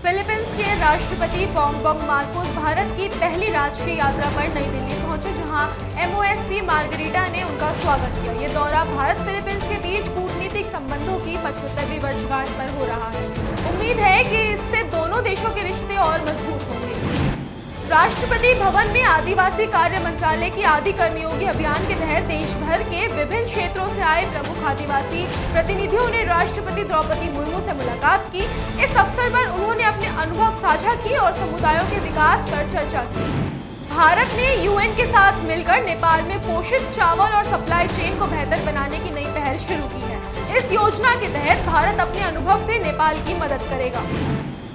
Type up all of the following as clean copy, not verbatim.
Philippines के राष्ट्रपति बॉन्गबॉन्ग Marcos Bharat की पहली राष्ट्रीय यात्रा पर नई दिल्ली पहुंचे, जहां MOSP मार्गरीटा ने उनका स्वागत किया। ये दौरा भारत फिलीपींस के बीच कूटनीतिक संबंधों की 75वीं वर्षगांठ पर हो रहा है। उम्मीद है कि इससे दोनों देशों के रिश्ते और मजबूत होंगे। राष्ट्रपति भवन में आदिवासी कार्य मंत्रालय की आदि कर्मयोगी अभियान के तहत देश भर के विभिन्न क्षेत्रों से आए प्रमुख आदिवासी प्रतिनिधियों ने राष्ट्रपति द्रौपदी मुर्मू से मुलाकात की। इस अवसर पर उन्होंने अपने अनुभव साझा किए और समुदायों के विकास पर चर्चा की। भारत ने UN के साथ मिलकर नेपाल में पोषित चावल और सप्लाई चेन को बेहतर बनाने की नई पहल शुरू की है। इस योजना के तहत भारत अपने अनुभव से नेपाल की मदद करेगा।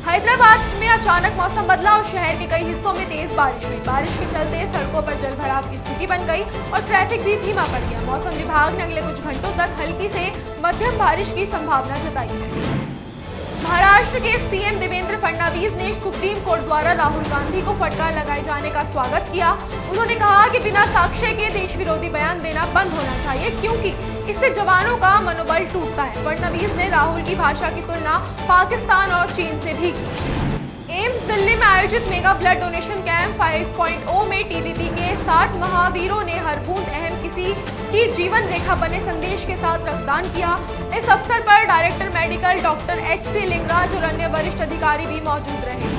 हैदराबाद में अचानक मौसम बदला और शहर के कई हिस्सों में तेज बारिश हुई। बारिश के चलते सड़कों पर जलभराव की स्थिति बन गई और ट्रैफिक भी धीमा पड़ गया। मौसम विभाग ने अगले कुछ घंटों तक हल्की से मध्यम बारिश की संभावना जताई है। महाराष्ट्र के CM देवेंद्र फडणवीस ने सुप्रीम कोर्ट द्वारा राहुल गांधी को फटकार लगाए जाने का स्वागत किया। उन्होंने कहा कि बिना साक्ष्य के देश विरोधी बयान देना बंद होना चाहिए, क्योंकि इससे जवानों का मनोबल टूटता है। फडणवीस ने राहुल की भाषा की तुलना पाकिस्तान और चीन से भी की। एम्स दिल्ली में आयोजित मेगा ब्लड डोनेशन कैंप 5.0 में TBP के 60 महावीरों ने हर बूंद अहम किसी की जीवन रेखा बने संदेश के साथ रक्तदान किया। इस अवसर पर director medical doctor HC Lingaraj और अन्य वरिष्ठ अधिकारी भी मौजूद रहे।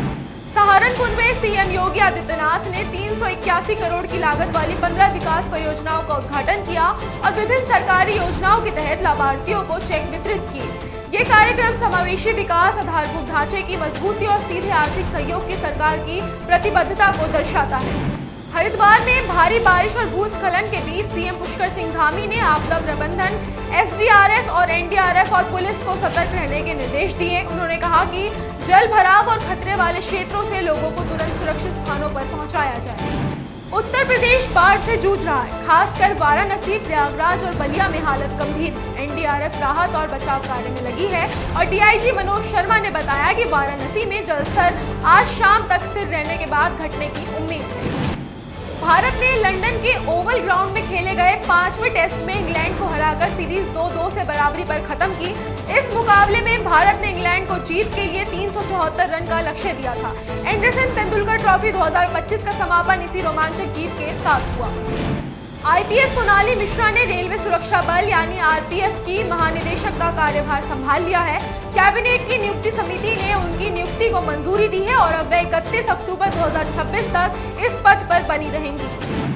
सहारनपुर में CM योगी आदित्यनाथ ने 381 करोड़ की लागत वाली 15 विकास परियोजनाओं का उद्घाटन किया और विभिन्न सरकारी योजनाओं के तहत लाभार्थियों को चेक वितरित किए। ये कार्यक्रम समावेशी विकास, आधारभूत ढांचे की मजबूती और सीधे आर्थिक सहयोग की सरकार की प्रतिबद्धता को दर्शाता है। हरिद्वार में भारी बारिश और भूस्खलन के बीच CM पुष्कर सिंह धामी ने आपदा प्रबंधन, SDRF और NDRF और पुलिस को सतर्क रहने के निर्देश दिए। उन्होंने कहा कि जल भराव और खतरे वाले क्षेत्रों से लोगों को तुरंत सुरक्षित स्थानों पर पहुंचाया जाए। उत्तर प्रदेश बाढ़ से जूझ रहा है, खासकर वाराणसी, प्रयागराज और बलिया में हालत गंभीर। NDRF राहत और बचाव कार्य में लगी है और DIG मनोज शर्मा ने बताया कि वाराणसी में जलस्तर आज शाम तक स्थिर रहने के बाद घटने की उम्मीद है। भारत ने लंदन के ओवल ग्राउंड में खेले गए 5वें टेस्ट में इंग्लैंड को हराकर सीरीज 2-2 से बराबरी पर खत्म की। इस मुकाबले में भारत ने इंग्लैंड को जीत के लिए 374 रन का लक्ष्य दिया था। एंडरसन तेंदुलकर ट्रॉफी 2025 का समापन इसी रोमांचक जीत के साथ हुआ। IPS सोनाली मिश्रा ने रेलवे सुरक्षा बल यानी RPF की महानिदेशक का कार्यभार संभाल लिया है। कैबिनेट की नियुक्ति समिति ने उनकी नियुक्ति को मंजूरी दी है और अब वे 31 अक्टूबर 2026 तक इस पद पर बनी रहेंगी।